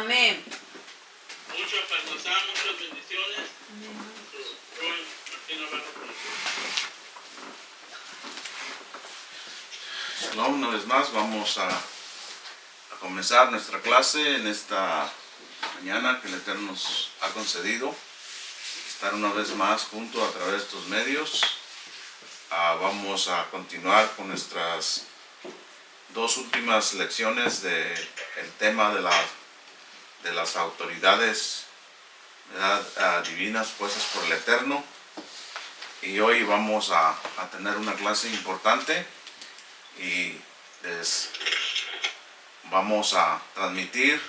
Amén. Mucho Parnasá, muchas bendiciones. Roy Martín Navarro. Shalom, una vez más vamos a comenzar nuestra clase en esta mañana que el Eterno nos ha concedido estar una vez más junto a través de estos medios. Vamos a continuar con nuestras dos últimas lecciones del tema de las autoridades, ¿verdad?, divinas puestas por el Eterno. Y hoy vamos a tener una clase importante y vamos a transmitir,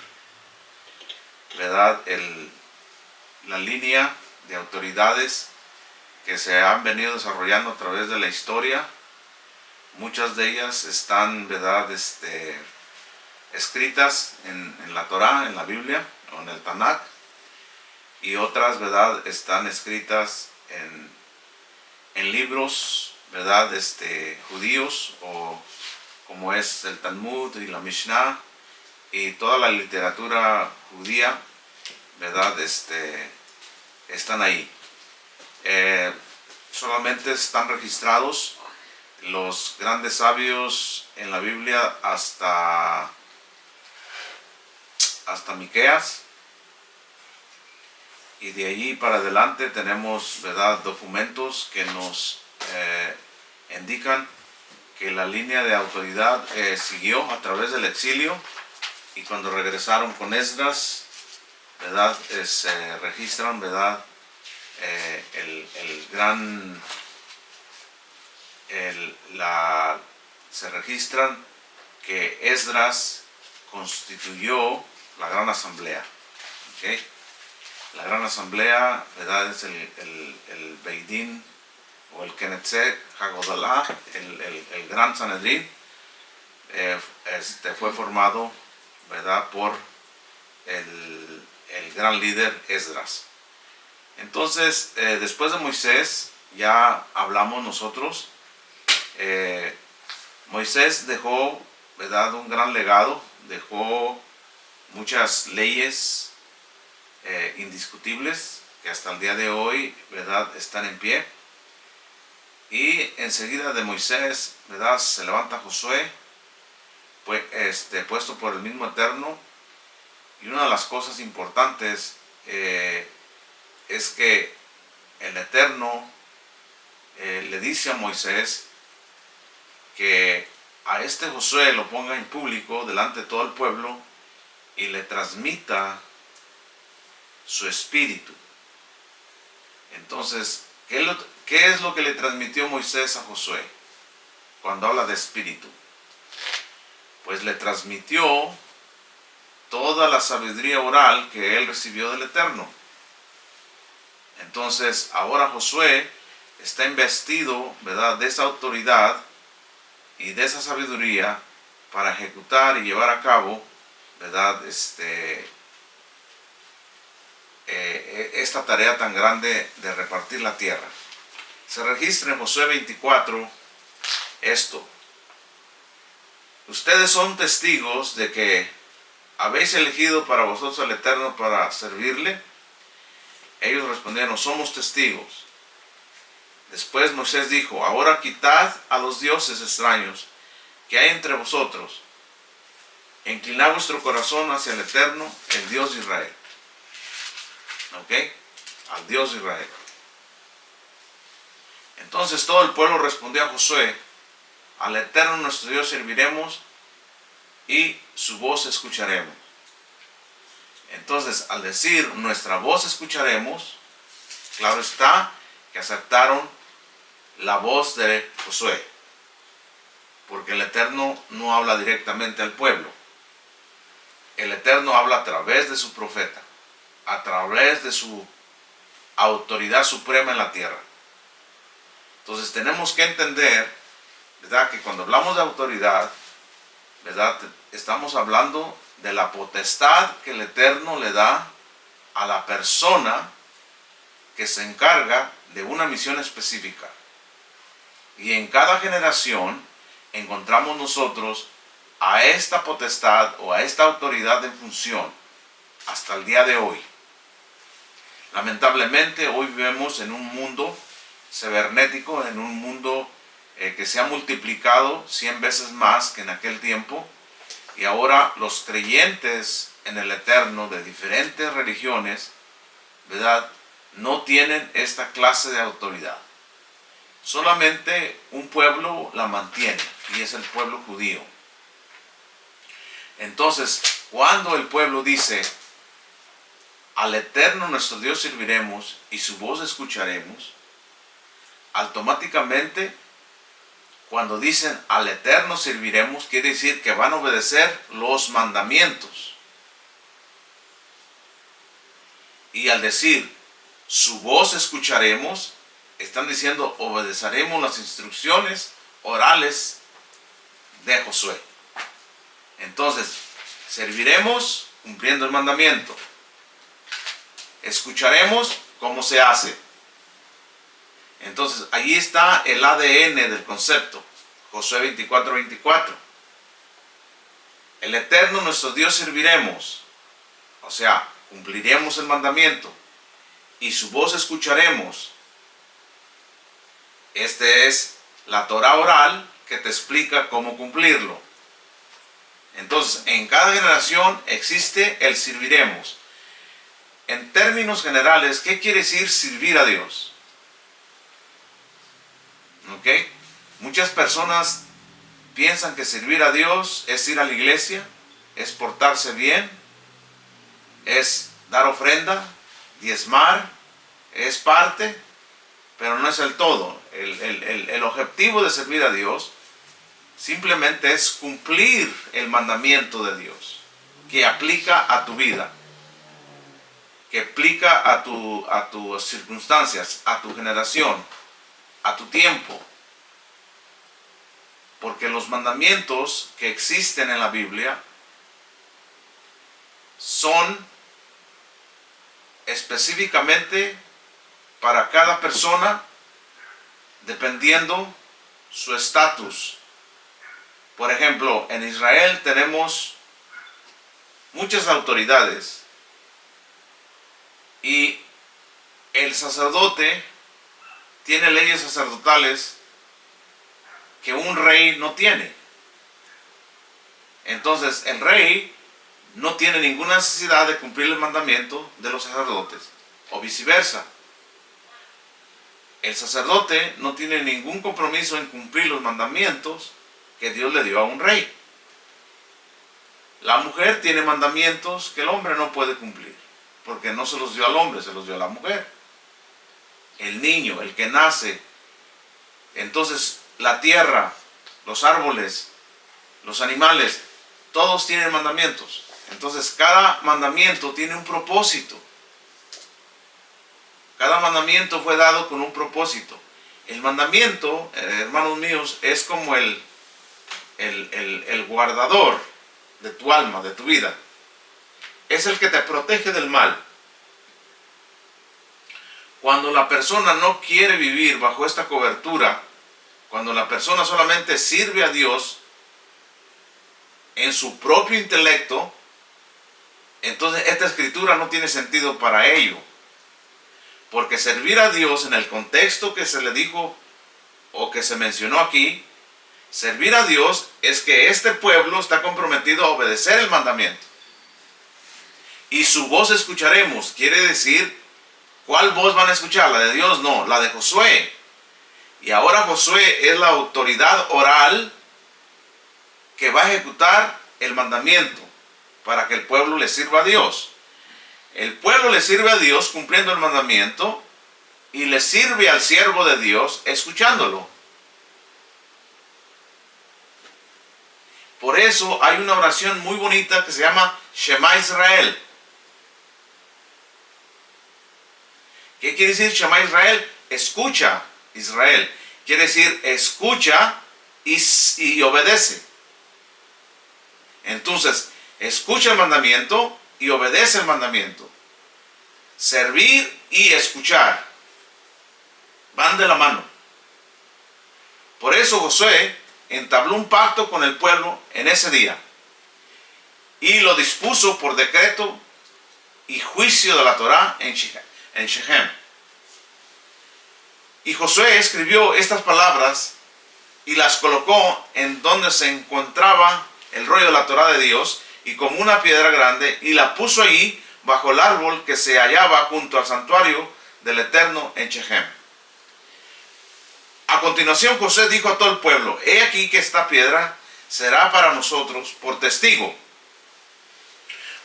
¿verdad?, la línea de autoridades que se han venido desarrollando a través de la historia. Muchas de ellas están, ¿verdad?, escritas en la Torá, en la Biblia o en el Tanakh, y otras, ¿verdad?, están escritas en libros, ¿verdad?, judíos, o como es el Talmud y la Mishnah y toda la literatura judía, ¿verdad?, están ahí. Solamente están registrados los grandes sabios en la Biblia hasta Miqueas, y de allí para adelante tenemos, ¿verdad?, documentos que nos indican que la línea de autoridad siguió a través del exilio, y cuando regresaron con Esdras, ¿verdad?, se registran, ¿verdad?, se registran que Esdras constituyó la gran asamblea. ¿Okay? La gran asamblea, ¿verdad?, es el Beidín o el Knesset Hagodalah, el gran Sanedrín. Fue formado, ¿verdad?, por el gran líder Esdras. Entonces, después de Moisés, ya hablamos nosotros, Moisés dejó, ¿verdad?, un gran legado, dejó muchas leyes indiscutibles que hasta el día de hoy, ¿verdad?, están en pie. Y enseguida de Moisés, ¿verdad?, se levanta Josué, puesto por el mismo Eterno. Y una de las cosas importantes es que el Eterno le dice a Moisés que a Josué lo ponga en público delante de todo el pueblo y le transmita su espíritu. Entonces, ¿qué es lo que le transmitió Moisés a Josué cuando habla de espíritu? Pues le transmitió toda la sabiduría oral que él recibió del Eterno. Entonces, ahora Josué está investido, ¿verdad?, de esa autoridad y de esa sabiduría para ejecutar y llevar a cabo, ¿verdad?, esta tarea tan grande de repartir la tierra. Se registra en Josué 24 esto: ustedes son testigos de que habéis elegido para vosotros al Eterno para servirle. Ellos respondieron: somos testigos. Después Moisés dijo: ahora quitad a los dioses extraños que hay entre vosotros, e inclinad vuestro corazón hacia el Eterno, el Dios de Israel. ¿Ok? Al Dios de Israel. Entonces todo el pueblo respondió a Josué: al Eterno nuestro Dios serviremos y su voz escucharemos. Entonces, al decir nuestra voz escucharemos, claro está que aceptaron la voz de Josué, porque el Eterno no habla directamente al pueblo. El Eterno habla a través de su profeta, a través de su autoridad suprema en la tierra. Entonces tenemos que entender, ¿verdad?, que cuando hablamos de autoridad, ¿verdad?, estamos hablando de la potestad que el Eterno le da a la persona que se encarga de una misión específica. Y en cada generación encontramos nosotros a esta potestad o a esta autoridad en función. hasta el día de hoy. Lamentablemente hoy vivimos en un mundo cibernético, en un mundo que se ha multiplicado 100 veces más que en aquel tiempo, y ahora los creyentes en el Eterno de diferentes religiones, ¿verdad?, no tienen esta clase de autoridad. Solamente un pueblo la mantiene, y es el pueblo judío. Entonces, cuando el pueblo dice, al Eterno nuestro Dios serviremos y su voz escucharemos, automáticamente, cuando dicen al Eterno serviremos, quiere decir que van a obedecer los mandamientos. Y al decir su voz escucharemos, están diciendo obedeceremos las instrucciones orales de Josué. Entonces, serviremos cumpliendo el mandamiento. Escucharemos cómo se hace. Entonces, allí está el ADN del concepto. Josué 24:24. El Eterno nuestro Dios serviremos. O sea, cumpliremos el mandamiento. Y su voz escucharemos. Esta es la Torah oral que te explica cómo cumplirlo. Entonces, en cada generación existe el serviremos. En términos generales, ¿qué quiere decir servir a Dios? ¿Ok? Muchas personas piensan que servir a Dios es ir a la iglesia, es portarse bien, es dar ofrenda, diezmar, es parte, pero no es el todo. El objetivo de servir a Dios simplemente es cumplir el mandamiento de Dios, que aplica a tu vida, que aplica a tus circunstancias, a tu generación, a tu tiempo. Porque los mandamientos que existen en la Biblia son específicamente para cada persona dependiendo su estatus. Por ejemplo, en Israel tenemos muchas autoridades y el sacerdote tiene leyes sacerdotales que un rey no tiene. Entonces el rey no tiene ninguna necesidad de cumplir el mandamiento de los sacerdotes, o viceversa. El sacerdote no tiene ningún compromiso en cumplir los mandamientos que Dios le dio a un rey. La mujer tiene mandamientos que el hombre no puede cumplir, porque no se los dio al hombre, se los dio a la mujer. El niño, el que nace. Entonces la tierra, los árboles, los animales, todos tienen mandamientos. Entonces cada mandamiento tiene un propósito. Cada mandamiento fue dado con un propósito. El mandamiento, hermanos míos, es como el guardador de tu alma, de tu vida. Es el que te protege del mal. Cuando la persona no quiere vivir bajo esta cobertura, cuando la persona solamente sirve a Dios en su propio intelecto, entonces esta escritura no tiene sentido para ello. Porque servir a Dios en el contexto que se le dijo o que se mencionó aquí, servir a Dios es que este pueblo está comprometido a obedecer el mandamiento. Y su voz escucharemos, quiere decir, ¿cuál voz van a escuchar? ¿La de Dios? No, la de Josué. Y ahora Josué es la autoridad oral que va a ejecutar el mandamiento para que el pueblo le sirva a Dios. El pueblo le sirve a Dios cumpliendo el mandamiento y le sirve al siervo de Dios escuchándolo. Por eso hay una oración muy bonita que se llama Shema Israel. ¿Qué quiere decir Shema Israel? Escucha Israel. Quiere decir escucha y obedece. Entonces, escucha el mandamiento y obedece el mandamiento. Servir y escuchar van de la mano. Por eso Josué entabló un pacto con el pueblo en ese día y lo dispuso por decreto y juicio de la Torá en Shechem. Y Josué escribió estas palabras y las colocó en donde se encontraba el rollo de la Torá de Dios, y como una piedra grande, y la puso allí bajo el árbol que se hallaba junto al santuario del Eterno en Shechem. A continuación José dijo a todo el pueblo: he aquí que esta piedra será para nosotros por testigo,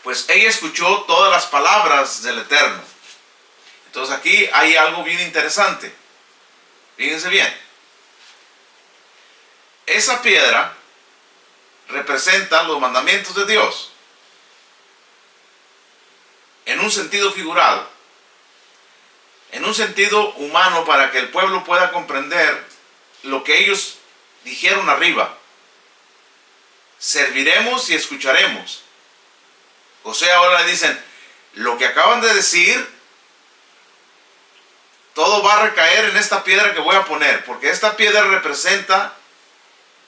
pues ella escuchó todas las palabras del Eterno. Entonces aquí hay algo bien interesante. Fíjense bien. Esa piedra representa los mandamientos de Dios en un sentido figurado, en un sentido humano, para que el pueblo pueda comprender lo que ellos dijeron arriba: serviremos y escucharemos. José ahora le dicen: lo que acaban de decir, todo va a recaer en esta piedra que voy a poner, porque esta piedra representa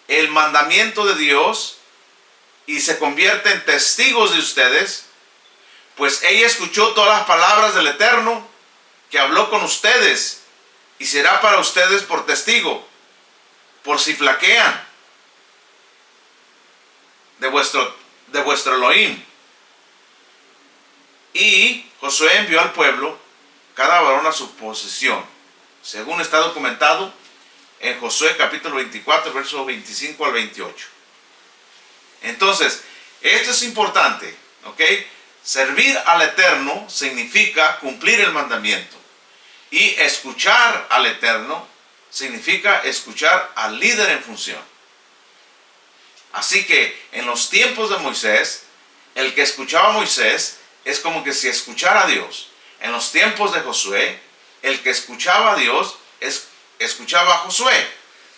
el mandamiento de Dios y se convierte en testigos de ustedes, pues ella escuchó todas las palabras del Eterno que habló con ustedes, y será para ustedes por testigo, por si flaquean de vuestro Elohim. Y Josué envió al pueblo, cada varón a su posesión, según está documentado en Josué capítulo 24, versos 25 al 28. Entonces, esto es importante, ¿ok? Servir al Eterno significa cumplir el mandamiento. Y escuchar al Eterno significa escuchar al líder en función. Así que en los tiempos de Moisés, el que escuchaba a Moisés es como que si escuchara a Dios. En los tiempos de Josué, el que escuchaba a Dios escuchaba a Josué.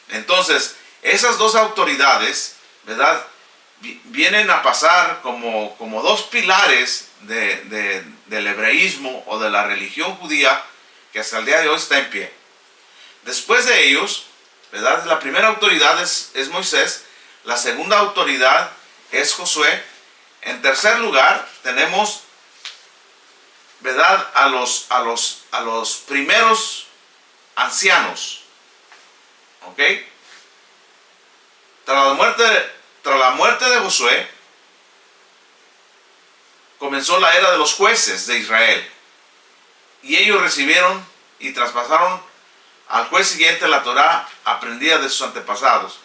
Entonces, esas dos autoridades, ¿verdad?, vienen a pasar como dos pilares del hebreísmo o de la religión judía, que hasta el día de hoy está en pie. Después de ellos, ¿verdad?, la primera autoridad es Moisés, la segunda autoridad es Josué. En tercer lugar tenemos, ¿verdad?, a los primeros ancianos, ¿ok? Tras la muerte de Josué, comenzó la era de los jueces de Israel, y ellos recibieron y traspasaron al juez siguiente la Torá aprendida de sus antepasados.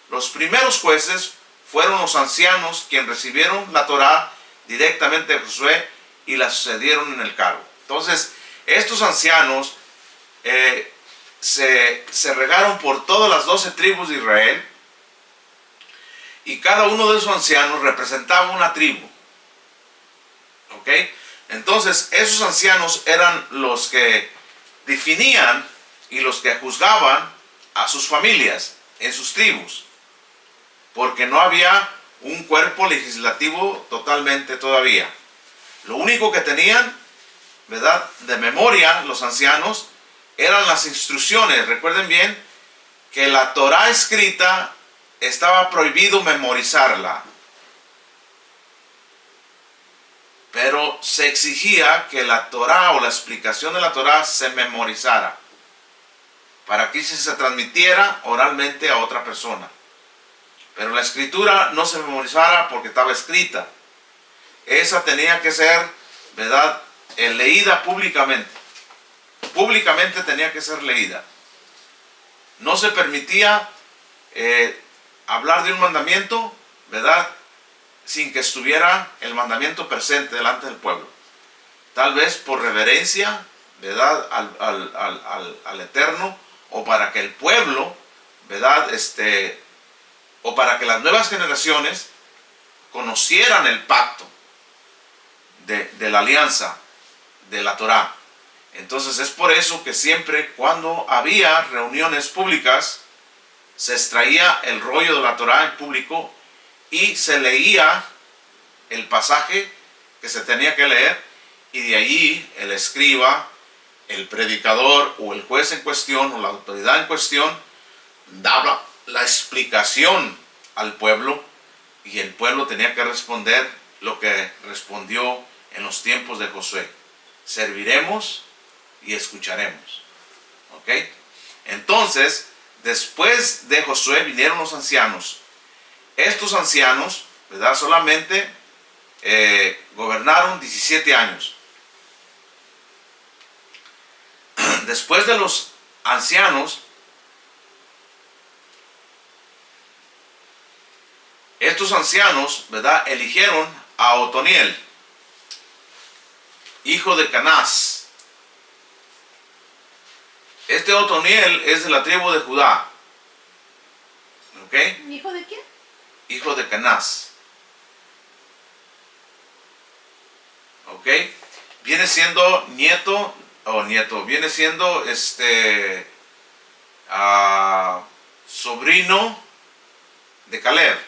Los primeros jueces fueron los ancianos, quienes recibieron la Torá directamente de Josué y la sucedieron en el cargo. Entonces, estos ancianos se regaron por todas las 12 tribus de Israel, y cada uno de esos ancianos representaba una tribu. ¿Ok? Entonces, esos ancianos eran los que definían y los que juzgaban a sus familias en sus tribus, porque no había un cuerpo legislativo totalmente todavía. Lo único que tenían, ¿verdad?, de memoria los ancianos eran las instrucciones. Recuerden bien que la Torá escrita estaba prohibido memorizarla, pero se exigía que la Torá o la explicación de la Torá se memorizara para que se transmitiera oralmente a otra persona. Pero la escritura no se memorizara porque estaba escrita. Esa tenía que ser, ¿verdad?, leída públicamente. Públicamente tenía que ser leída. No se permitía hablar de un mandamiento, ¿verdad?, sin que estuviera el mandamiento presente delante del pueblo. Tal vez por reverencia, ¿verdad?, al Eterno, o para que el pueblo, ¿verdad?, o para que las nuevas generaciones conocieran el pacto de la alianza de la Torá. Entonces es por eso que siempre cuando había reuniones públicas se extraía el rollo de la Torá en público y se leía el pasaje que se tenía que leer, y de allí el escriba, el predicador o el juez en cuestión o la autoridad en cuestión daba la explicación al pueblo, y el pueblo tenía que responder lo que respondió en los tiempos de Josué. Serviremos y escucharemos. ¿Ok? Entonces, después de Josué vinieron los ancianos. Estos ancianos, ¿verdad? Solamente gobernaron 17 años. Después de los ancianos, estos ancianos, ¿verdad?, eligieron a Otoniel, hijo de Kenaz. Este Otoniel es de la tribu de Judá. ¿Ok? ¿Hijo de quién? Hijo de Kenaz. ¿Ok? Viene siendo viene siendo sobrino de Caleb.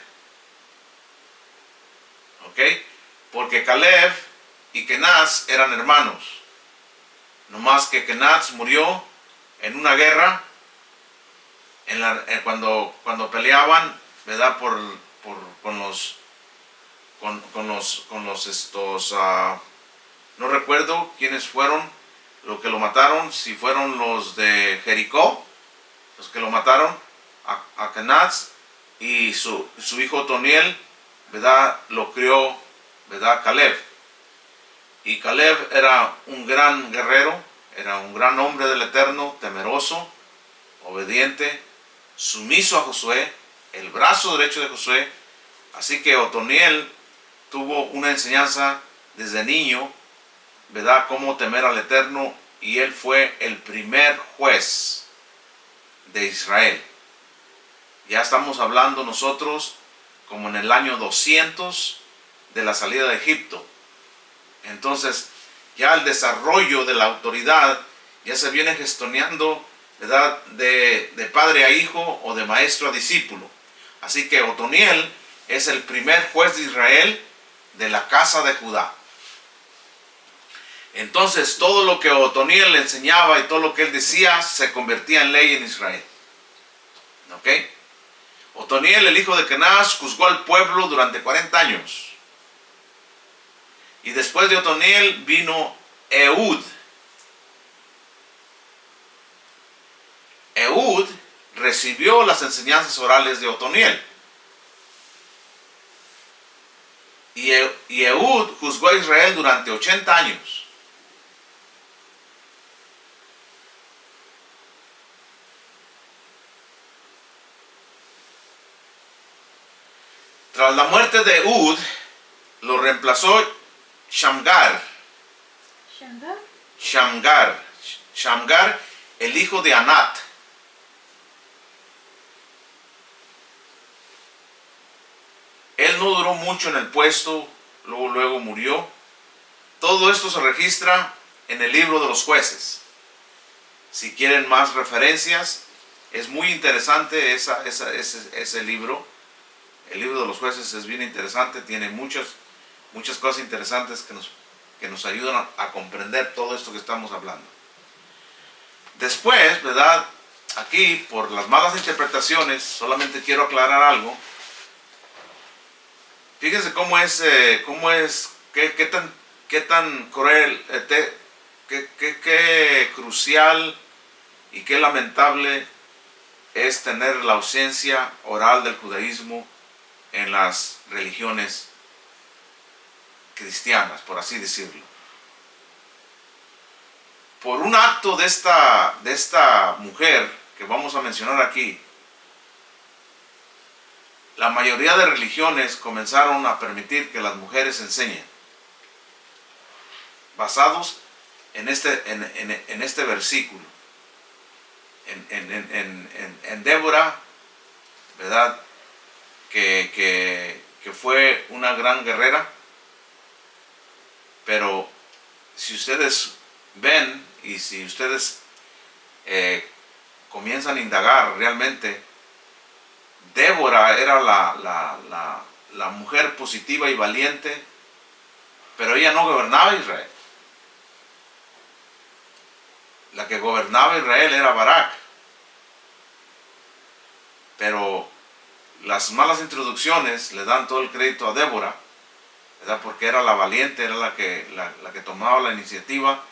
¿Ok? Porque Caleb y Kenaz eran hermanos. No más que Kenaz murió en una guerra cuando peleaban, ¿verdad? No recuerdo quiénes fueron los que lo mataron, si fueron los de Jericó, los que lo mataron a Kenaz, y su hijo Otoniel, ¿verdad?, lo crió, ¿verdad?, Caleb. Y Caleb era un gran guerrero, era un gran hombre del Eterno, temeroso, obediente, sumiso a Josué, el brazo derecho de Josué. Así que Otoniel tuvo una enseñanza desde niño, ¿verdad?, cómo temer al Eterno, y él fue el primer juez de Israel. Ya estamos hablando nosotros como en el año 200 de la salida de Egipto. Entonces ya el desarrollo de la autoridad ya se viene gestionando, ¿verdad?, de padre a hijo o de maestro a discípulo. Así que Otoniel es el primer juez de Israel de la casa de Judá. Entonces todo lo que Otoniel le enseñaba y todo lo que él decía se convertía en ley en Israel. ¿Ok? Otoniel, el hijo de Kenaz, juzgó al pueblo durante 40 años. Y después de Otoniel vino Ehud. Ehud recibió las enseñanzas orales de Otoniel. Y Ehud juzgó a Israel durante 80 años. Tras la muerte de Ehud, lo reemplazó Shamgar. Shamgar, el hijo de Anat. Él no duró mucho en el puesto, luego murió. Todo esto se registra en el libro de los jueces. Si quieren más referencias, es muy interesante ese libro. El libro de los jueces es bien interesante, tiene muchas cosas interesantes que nos ayudan a comprender todo esto que estamos hablando. Después, ¿verdad?, aquí por las malas interpretaciones, solamente quiero aclarar algo. Fíjense qué tan cruel, qué crucial y qué lamentable es tener la ausencia oral del judaísmo en las religiones cristianas, por así decirlo. Por un acto de esta mujer que vamos a mencionar aquí, la mayoría de religiones comenzaron a permitir que las mujeres enseñen, basados en este versículo, en Débora, ¿verdad?, que fue una gran guerrera. Pero si ustedes ven y si ustedes comienzan a indagar realmente, Débora era la mujer positiva y valiente, pero ella no gobernaba Israel. La que gobernaba Israel era Barak. Pero las malas introducciones le dan todo el crédito a Débora, ¿verdad? ¿verdad? Porque era la valiente, era la que tomaba la iniciativa,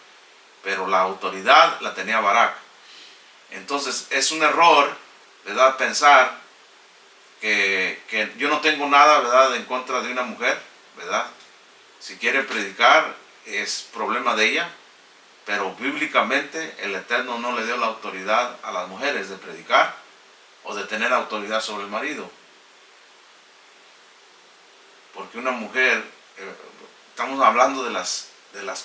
pero la autoridad la tenía Barak. Entonces es un error, ¿verdad?, pensar que yo no tengo nada, ¿verdad?, en contra de una mujer, ¿verdad? Si quiere predicar es problema de ella, pero bíblicamente el Eterno no le dio la autoridad a las mujeres de predicar o de tener autoridad sobre el marido. Porque una mujer, estamos hablando de las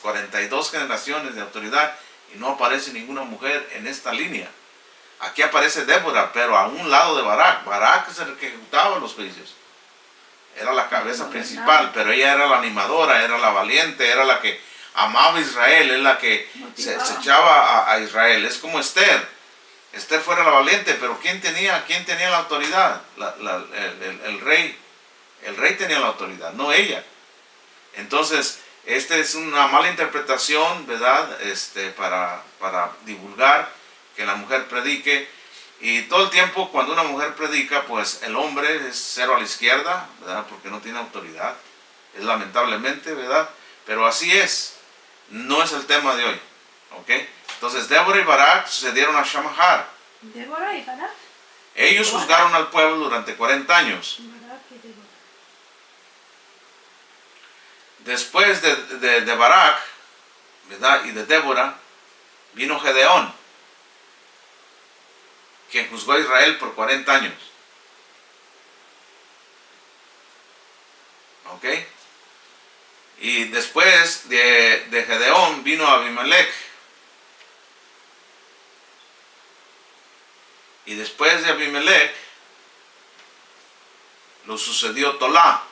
42 generaciones de autoridad y no aparece ninguna mujer en esta línea. Aquí aparece Débora, pero a un lado de Barak. Barak es el que ejecutaba los juicios. Era la cabeza principal, pero ella era la animadora, era la valiente, era la que amaba a Israel, es la que se echaba a Israel. Es como Esther. Esther fuera la valiente, pero ¿quién tenía la autoridad? El rey. El rey tenía la autoridad, no ella. Entonces, esta es una mala interpretación, ¿verdad? Para divulgar que la mujer predique. Y todo el tiempo cuando una mujer predica, pues el hombre es cero a la izquierda, ¿verdad? Porque no tiene autoridad. Es lamentablemente, ¿verdad? Pero así es. No es el tema de hoy. ¿Ok? Entonces, Débora y Barak sucedieron a Shamahar. ¿Débora y Barak? Ellos juzgaron al pueblo durante 40 años. Barak y Débora. Después de Barak, ¿verdad?, y de Débora, vino Gedeón, quien juzgó a Israel por 40 años. ¿Ok? Y después de Gedeón vino Abimelech. Y después de Abimelech lo sucedió Tolá.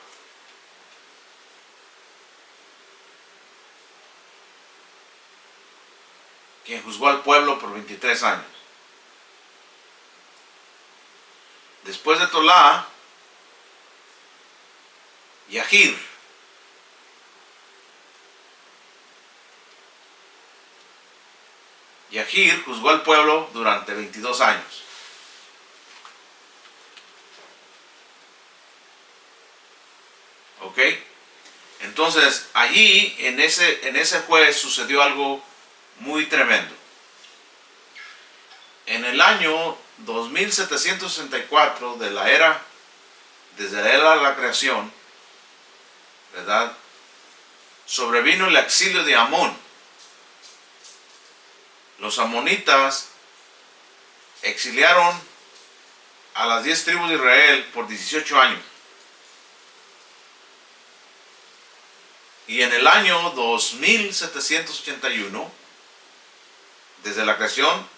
Quien juzgó al pueblo por 23 años. Después de Tolá, Yahir. Yahir juzgó al pueblo durante 22 años. ¿Ok? Entonces, allí, en ese juez, sucedió algo muy tremendo. En el año 2764 de la era, desde la era de la creación, ¿verdad?, sobrevino el exilio de Amón. Los amonitas exiliaron a las 10 tribus de Israel por 18 años. Y en el año 2781, desde la creación,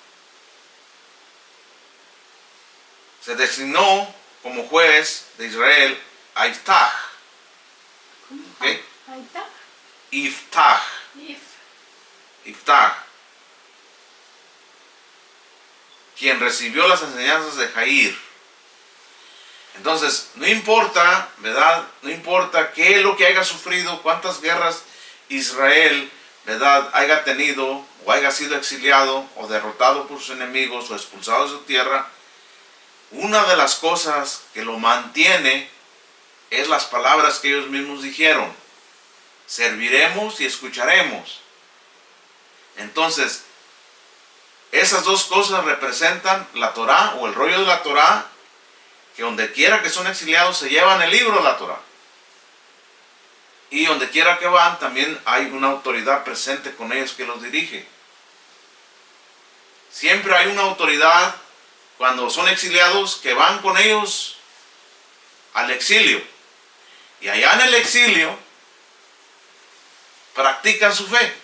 se designó como juez de Israel a Iftach. ¿Okay? Iftach. Iftach. Quien recibió las enseñanzas de Jair. Entonces, no importa, ¿verdad? No importa qué es lo que haya sufrido, cuántas guerras Israel, ¿verdad?, haya tenido, o haya sido exiliado, o derrotado por sus enemigos, o expulsado de su tierra. Una de las cosas que lo mantiene es las palabras que ellos mismos dijeron. Serviremos y escucharemos. Entonces, esas dos cosas representan la Torá o el rollo de la Torá, que donde quiera que son exiliados se llevan el libro de la Torá. Y donde quiera que van también hay una autoridad presente con ellos que los dirige. Siempre hay una autoridad cuando son exiliados que van con ellos al exilio. Y allá en el exilio practican su fe.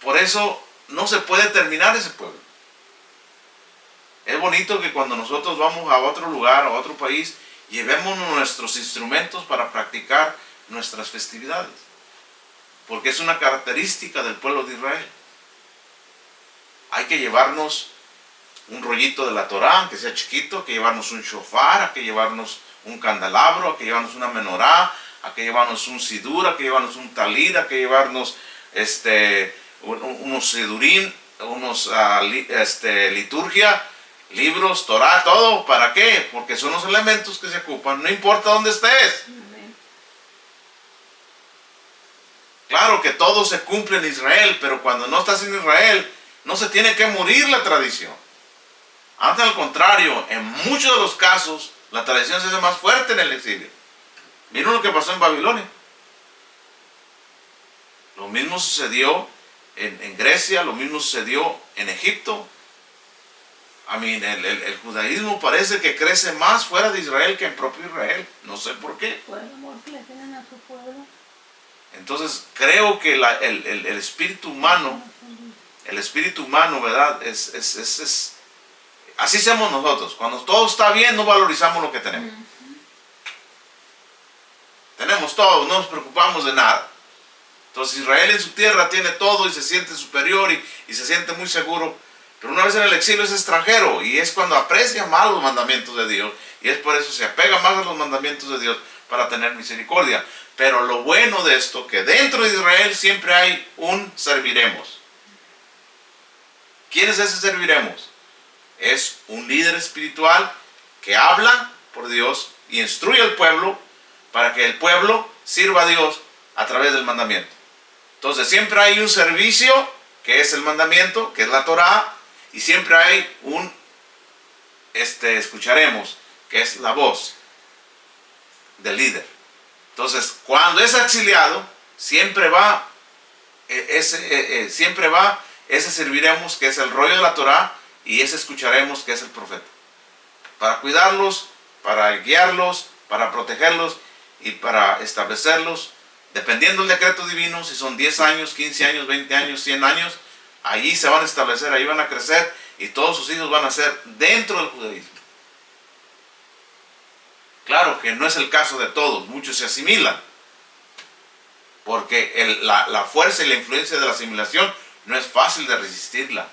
Por eso no se puede terminar ese pueblo. Es bonito que cuando nosotros vamos a otro lugar, a otro país, llevemos nuestros instrumentos para practicar nuestras festividades. Porque es una característica del pueblo de Israel. Hay que llevarnos un rollito de la Torá, que sea chiquito, hay que llevarnos un shofar, hay que llevarnos un candelabro, hay que llevarnos una menorá, hay que llevarnos un sidur, hay que llevarnos un talit, hay que llevarnos unos sidurín, liturgia, libros, Torah, todo. ¿Para qué? Porque son los elementos que se ocupan, no importa dónde estés. Amén. Claro que todo se cumple en Israel, pero cuando no estás en Israel, no se tiene que morir la tradición. Antes, al contrario, en muchos de los casos, la tradición se hace más fuerte en el exilio. Miren lo que pasó en Babilonia. Lo mismo sucedió en Grecia, lo mismo sucedió en Egipto. El judaísmo parece que crece más fuera de Israel que en propio Israel. No sé por qué. Por el amor que le tienen a su pueblo. Entonces creo que el espíritu humano, ¿verdad? Así somos nosotros. Cuando todo está bien, no valorizamos lo que tenemos. Tenemos todo, no nos preocupamos de nada. Entonces Israel en su tierra tiene todo y se siente superior y se siente muy seguro. Pero una vez en el exilio es extranjero y es cuando aprecia más los mandamientos de Dios. Y es por eso se apega más a los mandamientos de Dios para tener misericordia. Pero lo bueno de esto, que dentro de Israel siempre hay un serviremos. ¿Quién es ese serviremos? Es un líder espiritual que habla por Dios y instruye al pueblo para que el pueblo sirva a Dios a través del mandamiento. Entonces siempre hay un servicio que es el mandamiento, que es la Torah, y siempre hay un escucharemos, que es la voz del líder. Entonces cuando es exiliado, siempre va ese serviremos, que es el rollo de la Torah, y ese escucharemos, que es el profeta, para cuidarlos, para guiarlos, para protegerlos y para establecerlos, dependiendo del decreto divino. Si son 10 años, 15 años, 20 años, 100 años, allí se van a establecer, ahí van a crecer y todos sus hijos van a ser dentro del judaísmo. Claro que no es el caso de todos, muchos se asimilan, porque la fuerza y la influencia de la asimilación no es fácil de resistirla,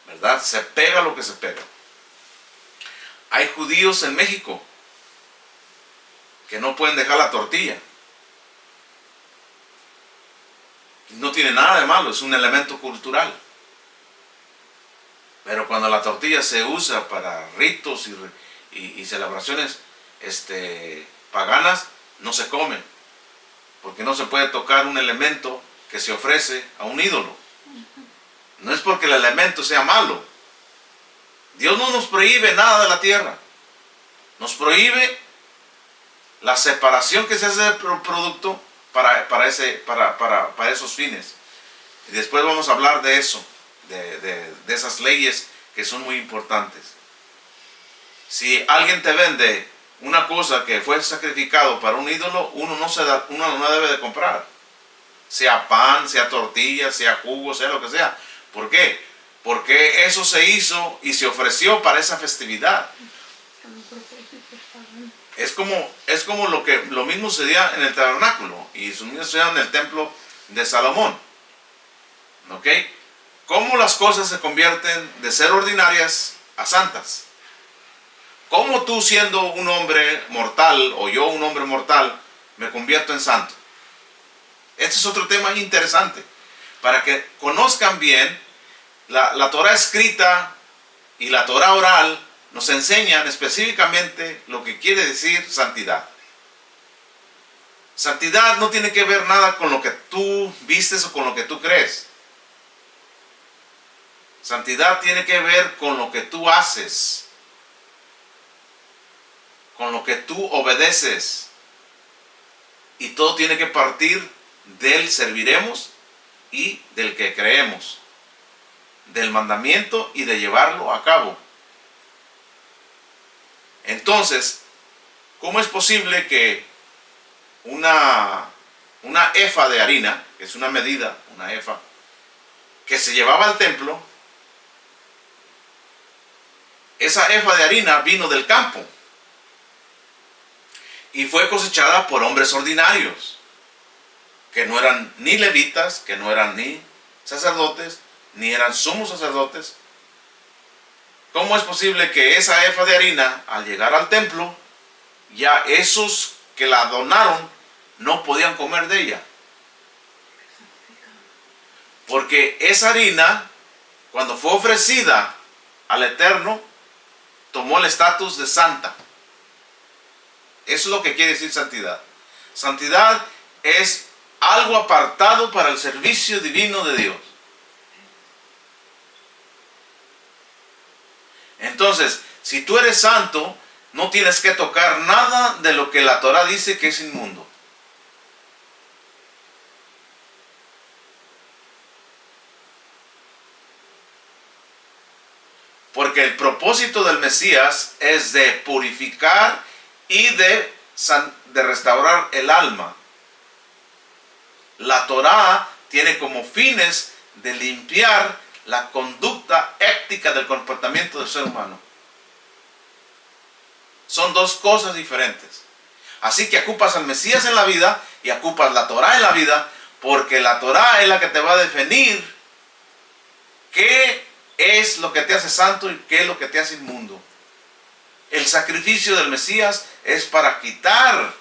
¿verdad? Se pega lo que se pega. Hay judíos en México que no pueden dejar la tortilla. No tiene nada de malo, es un elemento cultural. Pero cuando la tortilla se usa para ritos y celebraciones paganas, no se come, porque no se puede tocar un elemento que se ofrece a un ídolo. No es porque el elemento sea malo. Dios no nos prohíbe nada de la tierra. Nos prohíbe la separación que se hace del producto para esos fines. Y después vamos a hablar de eso, de esas leyes que son muy importantes. Si alguien te vende una cosa que fue sacrificado para un ídolo, uno no debe de comprar. Sea pan, sea tortilla, sea jugo, sea lo que sea. ¿Por qué? Porque eso se hizo y se ofreció para esa festividad. Es como lo mismo sucedía en el tabernáculo y lo mismo sucedía en el templo de Salomón. ¿Ok? ¿Cómo las cosas se convierten de ser ordinarias a santas? ¿Cómo tú, siendo un hombre mortal, o yo un hombre mortal, me convierto en santo? Este es otro tema interesante, para que conozcan bien. La Torah escrita y la Torah oral nos enseñan específicamente lo que quiere decir santidad. Santidad no tiene que ver nada con lo que tú vistes o con lo que tú crees. Santidad tiene que ver con lo que tú haces, con lo que tú obedeces. Y todo tiene que partir del serviremos y del que creemos, del mandamiento y de llevarlo a cabo. Entonces, ¿cómo es posible que una efa de harina, que es una medida, una efa, que se llevaba al templo, esa efa de harina vino del campo y fue cosechada por hombres ordinarios, que no eran ni levitas, que no eran ni sacerdotes, ni eran sumos sacerdotes? ¿Cómo es posible que esa efa de harina, al llegar al templo, ya esos que la donaron no podían comer de ella? Porque esa harina, cuando fue ofrecida al Eterno, tomó el estatus de santa. Eso es lo que quiere decir santidad. Santidad es algo apartado para el servicio divino de Dios. Entonces, si tú eres santo, no tienes que tocar nada de lo que la Torah dice que es inmundo. Porque el propósito del Mesías es de purificar y de restaurar el alma. La Torah tiene como fines de limpiar la conducta ética del comportamiento del ser humano. Son dos cosas diferentes. Así que ocupas al Mesías en la vida y ocupas la Torah en la vida, porque la Torah es la que te va a definir qué es lo que te hace santo y qué es lo que te hace inmundo. El sacrificio del Mesías es para quitar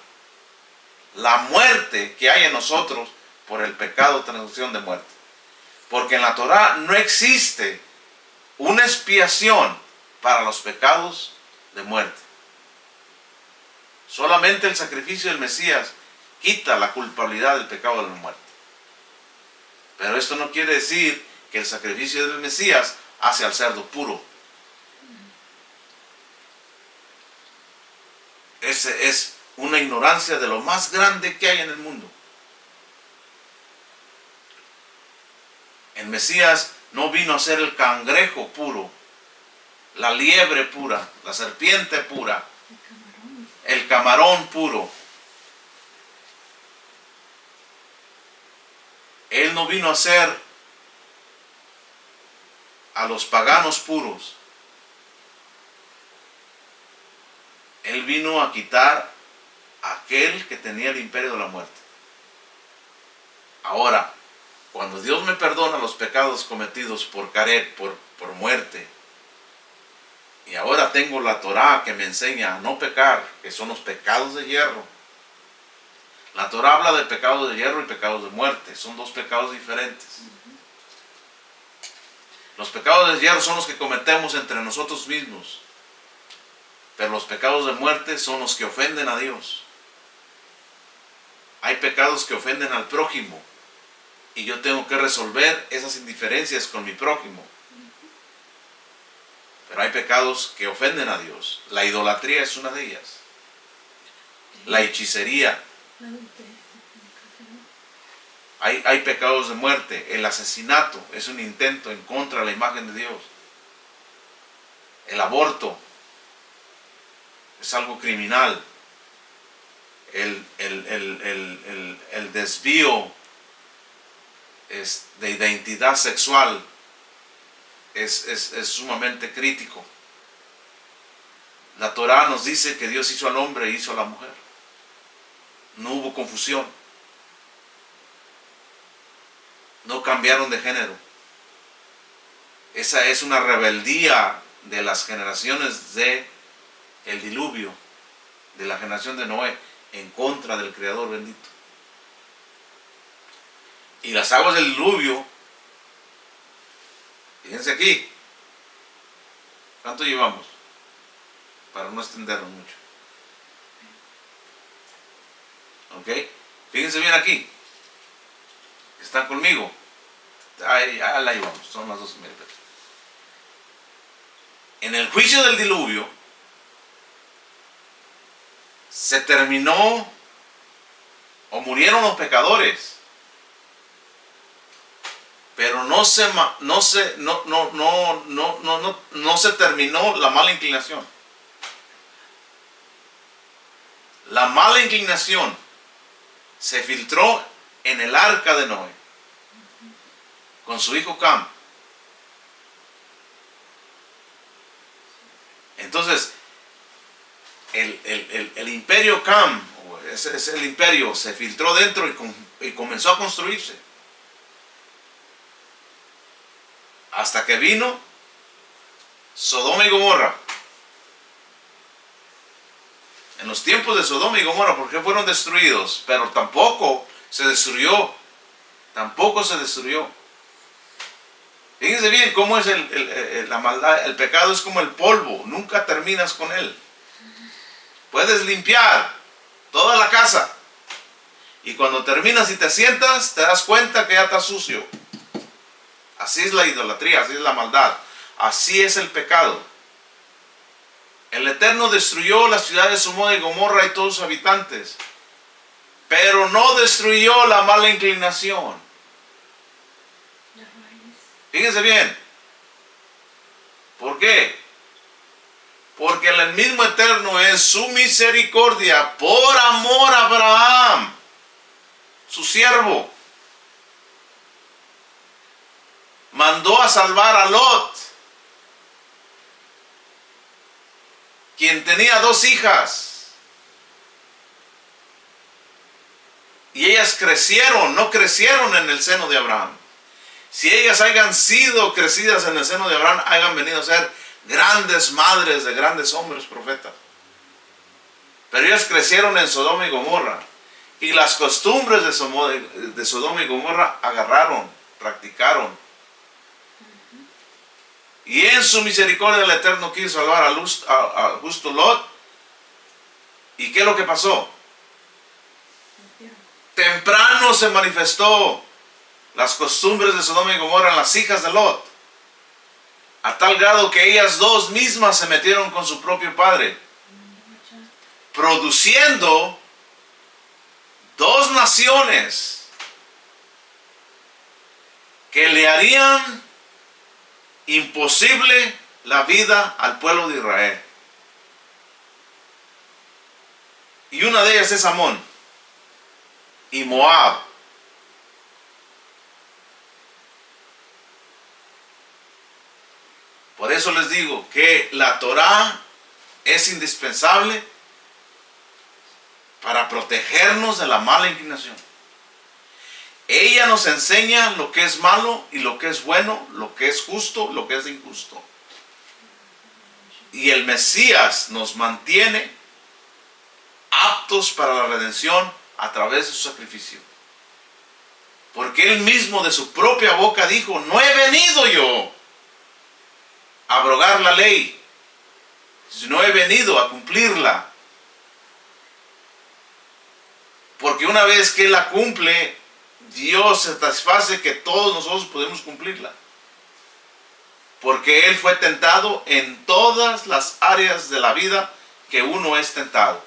la muerte que hay en nosotros por el pecado, transacción de muerte. Porque en la Torah no existe una expiación para los pecados de muerte. Solamente el sacrificio del Mesías quita la culpabilidad del pecado de la muerte. Pero esto no quiere decir que el sacrificio del Mesías hace al cerdo puro. Ese es una ignorancia de lo más grande que hay en el mundo. El Mesías no vino a ser el cangrejo puro, la liebre pura, la serpiente pura, el camarón puro. Él no vino a ser a los paganos puros. Él vino a quitar a aquel que tenía el imperio de la muerte. Ahora, cuando Dios me perdona los pecados cometidos por caret, por muerte, y ahora tengo la Torah que me enseña a no pecar, que son los pecados de hierro. La Torah habla de pecados de hierro y pecados de muerte. Son dos pecados diferentes. Los pecados de hierro son los que cometemos entre nosotros mismos. Pero los pecados de muerte son los que ofenden a Dios. Hay pecados que ofenden al prójimo. Y yo tengo que resolver esas indiferencias con mi prójimo. Pero hay pecados que ofenden a Dios. La idolatría es una de ellas. La hechicería. Hay pecados de muerte. El asesinato es un intento en contra de la imagen de Dios. El aborto es algo criminal. El desvío de identidad sexual es sumamente crítico. La Torah nos dice que Dios hizo al hombre y hizo a la mujer. No hubo confusión. No cambiaron de género. Esa es una rebeldía de las generaciones de el diluvio, de la generación de Noé, en contra del Creador bendito. Y las aguas del diluvio, fíjense aquí, ¿cuánto llevamos? Para no extendernos mucho. ¿Ok? Fíjense bien aquí. ¿Están conmigo? Ahí la llevamos, son las 12:30. En el juicio del diluvio, se terminó o murieron los pecadores, pero no se terminó la mala inclinación. La mala inclinación se filtró en el arca de Noé con su hijo Cam. Entonces el imperio Cam, ese es el imperio, se filtró dentro y comenzó a construirse. Hasta que vino Sodoma y Gomorra. En los tiempos de Sodoma y Gomorra, ¿por qué fueron destruidos? Pero tampoco se destruyó. Tampoco se destruyó. Fíjense bien cómo es la maldad. El pecado es como el polvo, nunca terminas con él. Puedes limpiar toda la casa y cuando terminas y te sientas, te das cuenta que ya está sucio. Así es la idolatría, así es la maldad, así es el pecado. El Eterno destruyó la ciudad de Sodoma y Gomorra y todos sus habitantes, pero no destruyó la mala inclinación. Fíjense bien. ¿Por qué? Porque el mismo Eterno en su misericordia, por amor a Abraham, su siervo, mandó a salvar a Lot, quien tenía 2 hijas. Y ellas crecieron, no crecieron en el seno de Abraham. Si ellas hayan sido crecidas en el seno de Abraham, hayan venido a ser grandes madres de grandes hombres profetas. Pero ellas crecieron en Sodoma y Gomorra. Y las costumbres de Sodoma y Gomorra agarraron, practicaron. Y en su misericordia el Eterno quiso salvar al justo Lot. ¿Y qué es lo que pasó? Temprano se manifestó las costumbres de Sodoma y Gomorra en las hijas de Lot, a tal grado que ellas 2 mismas se metieron con su propio padre, produciendo 2 naciones que le harían imposible la vida al pueblo de Israel. Y una de ellas es Amón y Moab. Por eso les digo que la Torá es indispensable para protegernos de la mala inclinación. Ella nos enseña lo que es malo y lo que es bueno, lo que es justo, lo que es injusto. Y el Mesías nos mantiene aptos para la redención a través de su sacrificio. Porque Él mismo de su propia boca dijo: no he venido yo a abrogar la ley, sino he venido a cumplirla. Porque una vez que Él la cumple, Dios se satisface que todos nosotros podemos cumplirla. Porque Él fue tentado en todas las áreas de la vida que uno es tentado.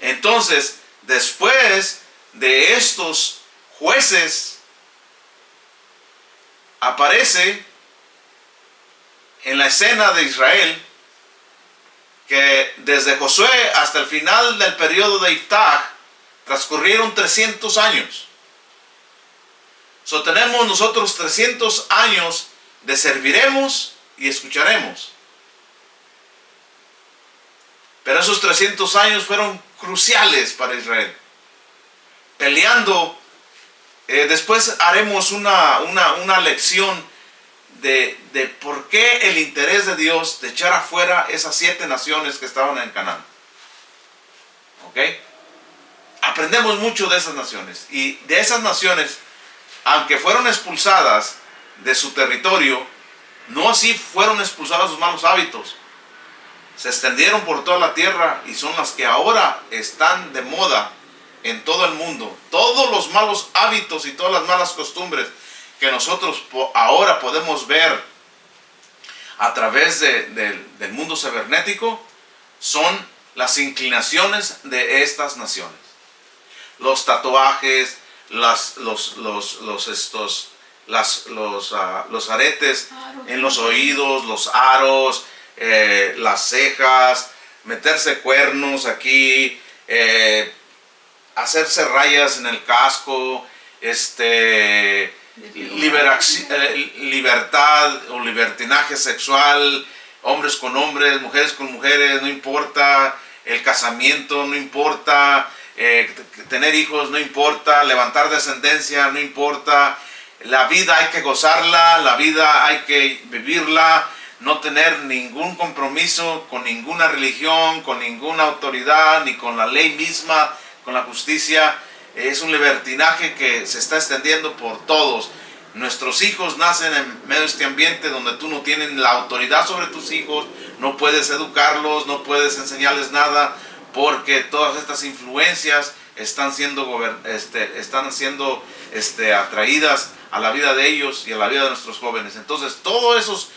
Entonces, después de estos jueces, aparece en la escena de Israel que desde Josué hasta el final del periodo de Iftach transcurrieron 300 años. Tenemos nosotros 300 años de serviremos y escucharemos. Pero esos 300 años fueron cruciales para Israel. Peleando. Después haremos una lección de por qué el interés de Dios de echar afuera esas 7 naciones que estaban en Canaán. ¿Ok? Aprendemos mucho de esas naciones. Y de esas naciones, aunque fueron expulsadas de su territorio, no así fueron expulsadas sus malos hábitos. Se extendieron por toda la tierra y son las que ahora están de moda en todo el mundo. Todos los malos hábitos y todas las malas costumbres que nosotros ahora podemos ver a través del mundo cibernético son las inclinaciones de estas naciones. Los tatuajes, los aretes en los oídos, los aros, las cejas, meterse cuernos aquí, hacerse rayas en el casco, libertad o libertinaje sexual, hombres con hombres, mujeres con mujeres, no importa, el casamiento no importa, tener hijos no importa, levantar descendencia no importa, la vida hay que gozarla, la vida hay que vivirla, no tener ningún compromiso con ninguna religión, con ninguna autoridad, ni con la ley misma, con la justicia. Es un libertinaje que se está extendiendo por todos. Nuestros hijos nacen en medio de este ambiente donde tú no tienes la autoridad sobre tus hijos, no puedes educarlos, no puedes enseñarles nada, porque todas estas influencias están siendo atraídas a la vida de ellos y a la vida de nuestros jóvenes. Entonces todos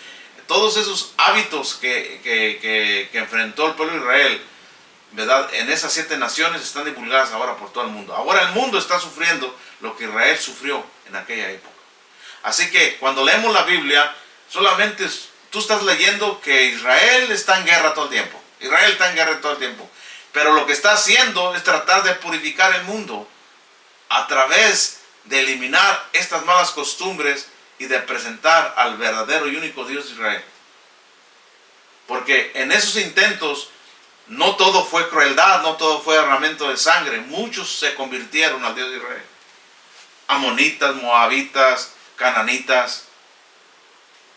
esos hábitos que enfrentó el pueblo de Israel, ¿verdad?, en esas 7 naciones están divulgadas ahora por todo el mundo. Ahora el mundo está sufriendo lo que Israel sufrió en aquella época. Así que cuando leemos la Biblia, solamente tú estás leyendo que Israel está en guerra todo el tiempo. Israel está en guerra todo el tiempo. Pero lo que está haciendo es tratar de purificar el mundo a través de eliminar estas malas costumbres y de presentar al verdadero y único Dios de Israel. Porque en esos intentos no todo fue crueldad, no todo fue derramamiento de sangre. Muchos se convirtieron al Dios de Israel. Amonitas, moabitas, cananitas.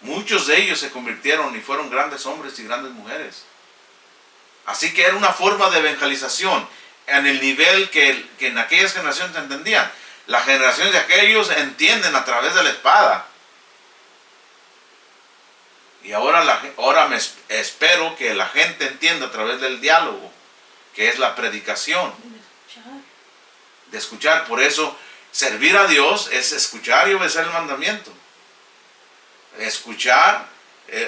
Muchos de ellos se convirtieron y fueron grandes hombres y grandes mujeres. Así que era una forma de evangelización en el nivel que en aquellas generaciones entendían. Las generaciones de aquellos entienden a través de la espada. Y ahora espero que la gente entienda a través del diálogo, que es la predicación. De escuchar. Por eso, servir a Dios es escuchar y obedecer el mandamiento. Escuchar,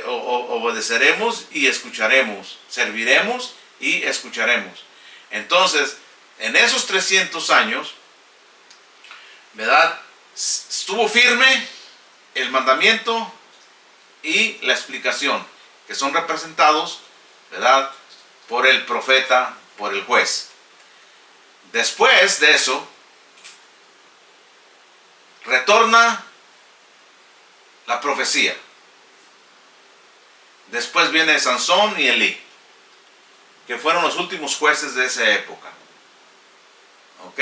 obedeceremos y escucharemos. Serviremos y escucharemos. Entonces, en esos 300 años, ¿verdad?, estuvo firme el mandamiento y la explicación, que son representados, ¿verdad?, por el profeta, por el juez. Después de eso, retorna la profecía. Después viene Sansón y Elí, que fueron los últimos jueces de esa época. ¿Ok?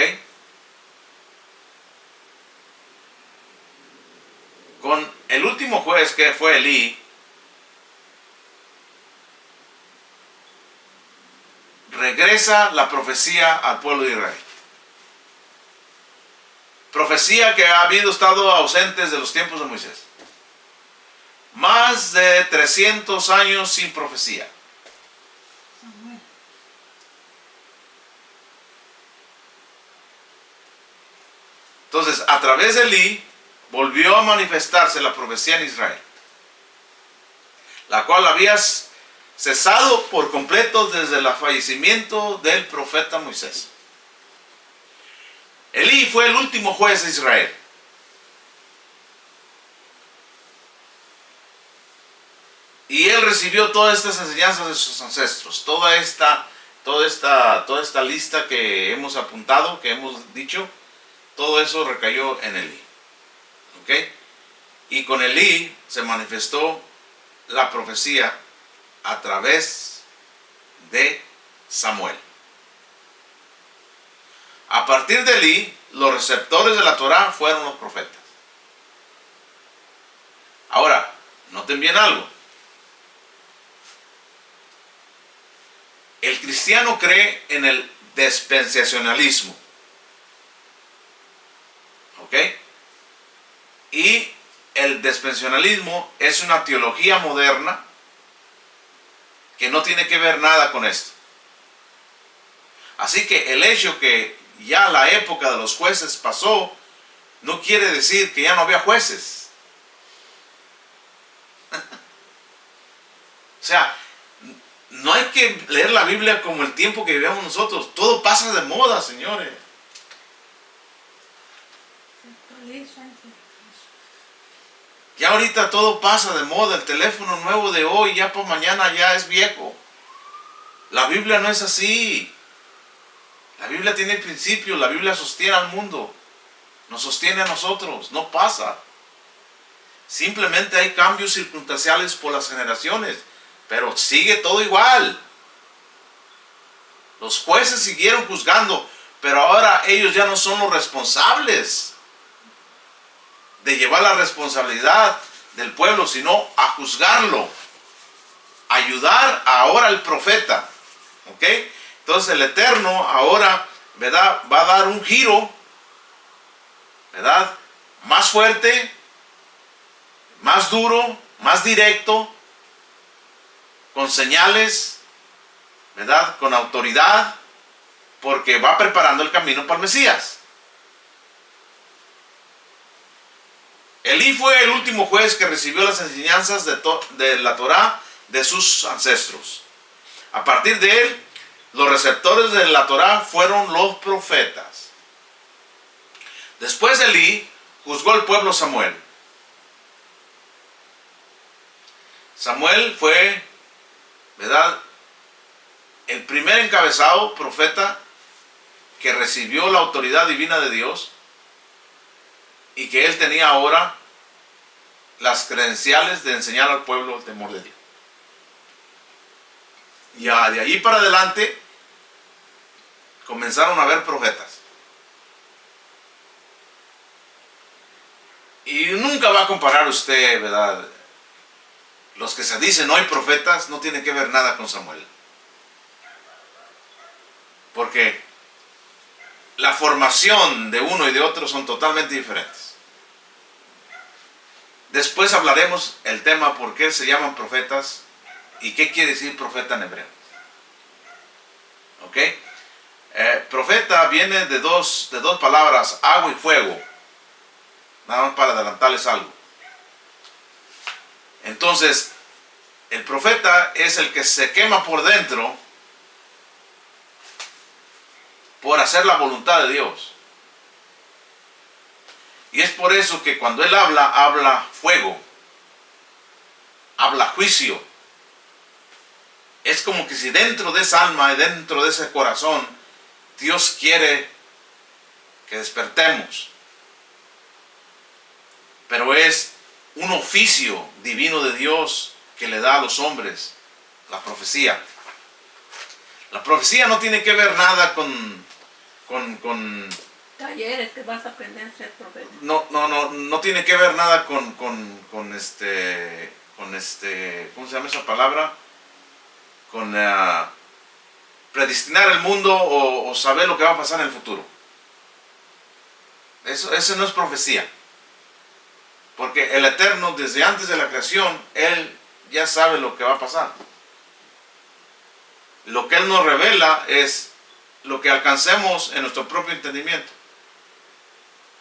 Con el último juez, que fue Elí, regresa la profecía al pueblo de Israel. Profecía que ha estado ausente de los tiempos de Moisés. Más de 300 años sin profecía. Entonces, a través de Elí, volvió a manifestarse la profecía en Israel, la cual había cesado por completo desde el fallecimiento del profeta Moisés. Elí fue el último juez de Israel. Y él recibió todas estas enseñanzas de sus ancestros, toda esta lista que hemos apuntado, que hemos dicho, todo eso recayó en Elí. ¿Ok? Y con Elí se manifestó la profecía a través de Samuel. A partir de Elí, los receptores de la Torá fueron los profetas. Ahora, noten bien algo. El cristiano cree en el dispensacionalismo. ¿Ok? Y el dispensacionalismo es una teología moderna que no tiene que ver nada con esto. Así que el hecho que ya la época de los jueces pasó, no quiere decir que ya no había jueces. O sea, no hay que leer la Biblia como el tiempo que vivimos nosotros. Todo pasa de moda, señores. Ya ahorita todo pasa de moda. El teléfono nuevo de hoy, ya por mañana ya es viejo. La Biblia no es así. La Biblia tiene principios. La Biblia sostiene al mundo. Nos sostiene a nosotros. No pasa. Simplemente hay cambios circunstanciales por las generaciones. Pero sigue todo igual. Los jueces siguieron juzgando. Pero ahora ellos ya no son los responsables de llevar la responsabilidad del pueblo, sino a juzgarlo. Ayudar ahora al profeta. ¿Ok? Entonces el Eterno ahora, ¿verdad?, va a dar un giro, ¿verdad?, más fuerte más duro, más directo, con señales, ¿verdad? Con autoridad, porque va preparando el camino para el Mesías. Elí fue el último juez que recibió las enseñanzas de la Torá de sus ancestros. A partir de él, los receptores de la Torá fueron los profetas. Después de Elí, juzgó el pueblo Samuel. Samuel fue, ¿verdad?, el primer encabezado profeta que recibió la autoridad divina de Dios y que él tenía ahora las credenciales de enseñar al pueblo el temor de Dios. Ya de ahí para adelante comenzaron a haber profetas. Y nunca va a comparar usted, ¿verdad? Los que se dicen hoy profetas no tienen que ver nada con Samuel. Porque la formación de uno y de otro son totalmente diferentes. Después hablaremos el tema por qué se llaman profetas y qué quiere decir profeta en hebreo. ¿Ok? Profeta viene de dos palabras, agua y fuego. Nada más para adelantarles algo. Entonces, el profeta es el que se quema por dentro por hacer la voluntad de Dios. Y es por eso que cuando él habla fuego, habla juicio. Es como que si dentro de esa alma y dentro de ese corazón Dios quiere que despertemos. Pero es un oficio divino de Dios que le da a los hombres la profecía. La profecía no tiene que ver nada con talleres que vas a aprender a ser profeta. No tiene que ver nada con ¿cómo se llama esa palabra? Con predestinar el mundo o saber lo que va a pasar en el futuro. Eso no es profecía. Porque el Eterno, desde antes de la creación, Él ya sabe lo que va a pasar. Lo que Él nos revela es lo que alcancemos en nuestro propio entendimiento.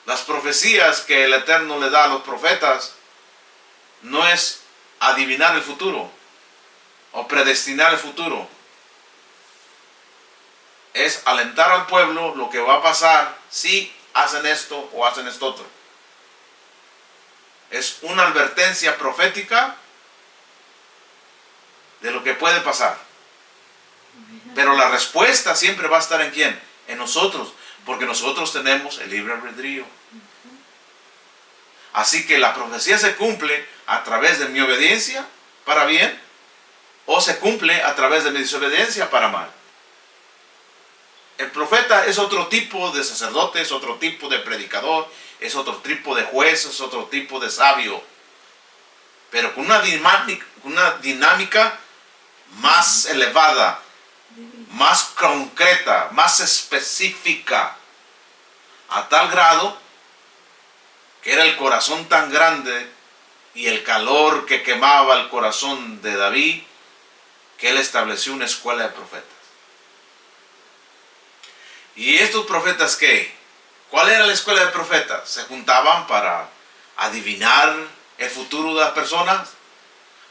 Las profecías que el Eterno le da a los profetas no es adivinar el futuro o predestinar el futuro. Es alentar al pueblo lo que va a pasar si hacen esto o hacen esto otro. Es una advertencia profética de lo que puede pasar. Pero la respuesta siempre va a estar ¿en quién? En nosotros, porque nosotros tenemos el libre albedrío. Así que la profecía se cumple a través de mi obediencia para bien, o se cumple a través de mi desobediencia para mal. El profeta es otro tipo de sacerdote, es otro tipo de predicador, es otro tipo de juez, es otro tipo de sabio, pero con una dinámica más elevada, más concreta, más específica, a tal grado que era el corazón tan grande y el calor que quemaba el corazón de David, que él estableció una escuela de profetas. ¿Y estos profetas qué? ¿Cuál era la escuela de profetas? ¿Se juntaban para adivinar el futuro de las personas?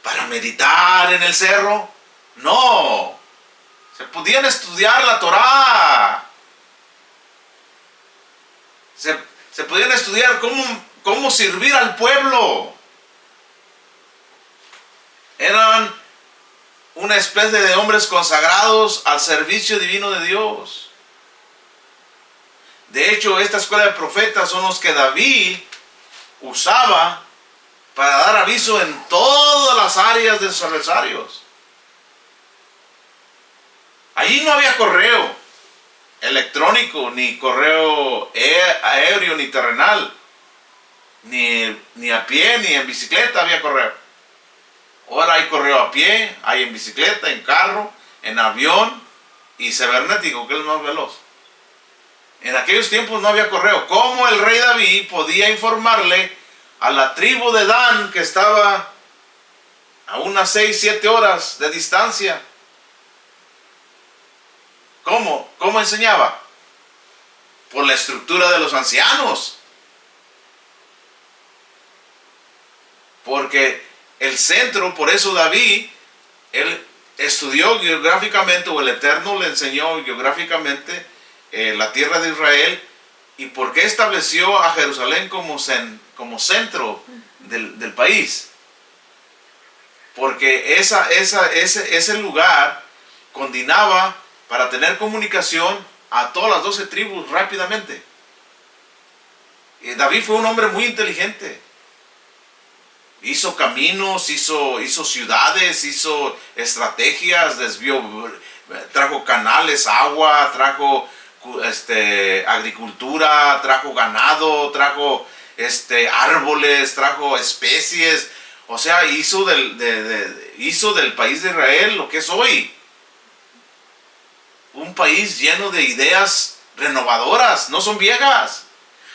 ¿Para meditar en el cerro? No. Se podían estudiar la Torá. Se podían estudiar cómo servir al pueblo. Eran una especie de hombres consagrados al servicio divino de Dios. De hecho, esta escuela de profetas son los que David usaba para dar aviso en todas las áreas de sus adversarios. Allí no había correo electrónico, ni correo aéreo, ni terrenal, ni a pie, ni en bicicleta había correo. Ahora hay correo a pie, hay en bicicleta, en carro, en avión y cibernético, que es el más veloz. En aquellos tiempos no había correo. ¿Cómo el rey David podía informarle a la tribu de Dan, que estaba a unas 6, 7 horas de distancia. ¿Cómo? ¿Cómo enseñaba? Por la estructura de los ancianos. Porque el centro, por eso David, él estudió geográficamente, o el Eterno le enseñó geográficamente la tierra de Israel. ¿Y por qué estableció a Jerusalén como centro del país? Porque ese lugar coordinaba para tener comunicación a todas las 12 tribus rápidamente. Y David fue un hombre muy inteligente. Hizo caminos, hizo ciudades, hizo estrategias, trajo canales, agua, trajo agricultura, trajo ganado, trajo árboles, trajo especies. O sea, hizo del país de Israel lo que es hoy. Un país lleno de ideas renovadoras, no son viejas.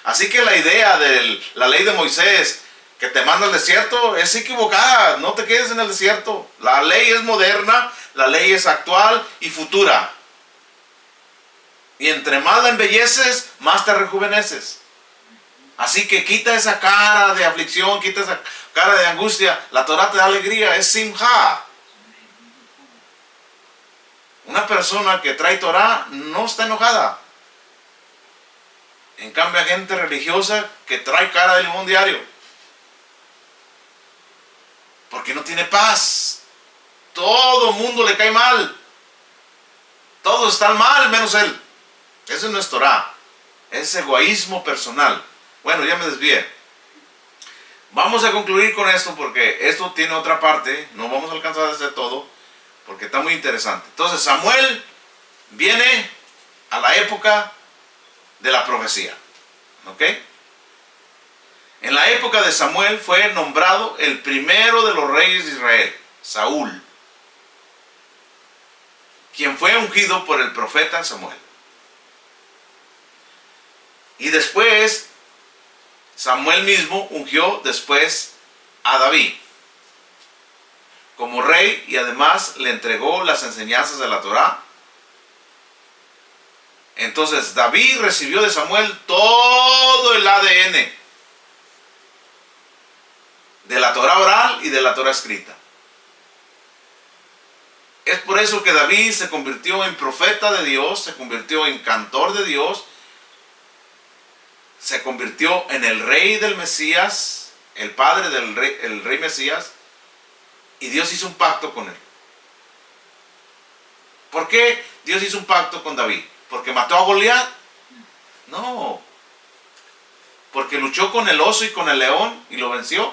Así que la idea de la ley de Moisés, que te manda al desierto, es equivocada. No te quedes en el desierto. La ley es moderna, la ley es actual y futura. Y entre más la embelleces, más te rejuveneces. Así que quita esa cara de aflicción, quita esa cara de angustia. La Torah te da alegría, es simja. Una persona que trae Torah no está enojada. En cambio, hay gente religiosa que trae cara de limón diario. Porque no tiene paz. Todo el mundo le cae mal. Todos están mal, menos él. Eso no es Torah. Es egoísmo personal. Bueno, ya me desvié. Vamos a concluir con esto porque esto tiene otra parte. No vamos a alcanzar a hacer todo porque está muy interesante. Entonces Samuel viene a la época de la profecía. ¿Ok? En la época de Samuel fue nombrado el primero de los reyes de Israel, Saúl, quien fue ungido por el profeta Samuel. Y después Samuel mismo ungió después a David como rey, y además le entregó las enseñanzas de la Torá. Entonces David recibió de Samuel todo el ADN de la Torá oral y de la Torá escrita. Es por eso que David se convirtió en profeta de Dios, se convirtió en cantor de Dios, se convirtió en el rey del Mesías, el padre del rey, el rey Mesías, y Dios hizo un pacto con él. ¿Por qué Dios hizo un pacto con David? ¿Porque mató a Goliat? No. ¿Porque luchó con el oso y con el león y lo venció?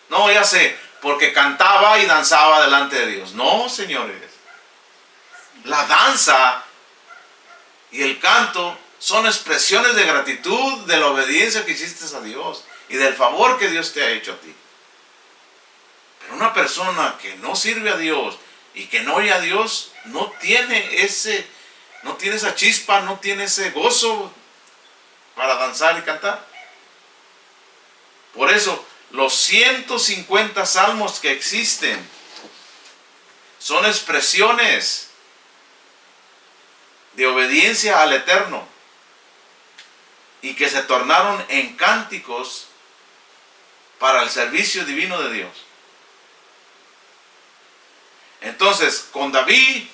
No, ya sé, porque cantaba y danzaba delante de Dios. No, señores. La danza y el canto son expresiones de gratitud de la obediencia que hiciste a Dios y del favor que Dios te ha hecho a ti. Pero una persona que no sirve a Dios y que no oye a Dios no tiene esa chispa, no tiene ese gozo para danzar y cantar. Por eso los 150 salmos que existen son expresiones de obediencia al Eterno y que se tornaron en cánticos para el servicio divino de Dios. Entonces, con David,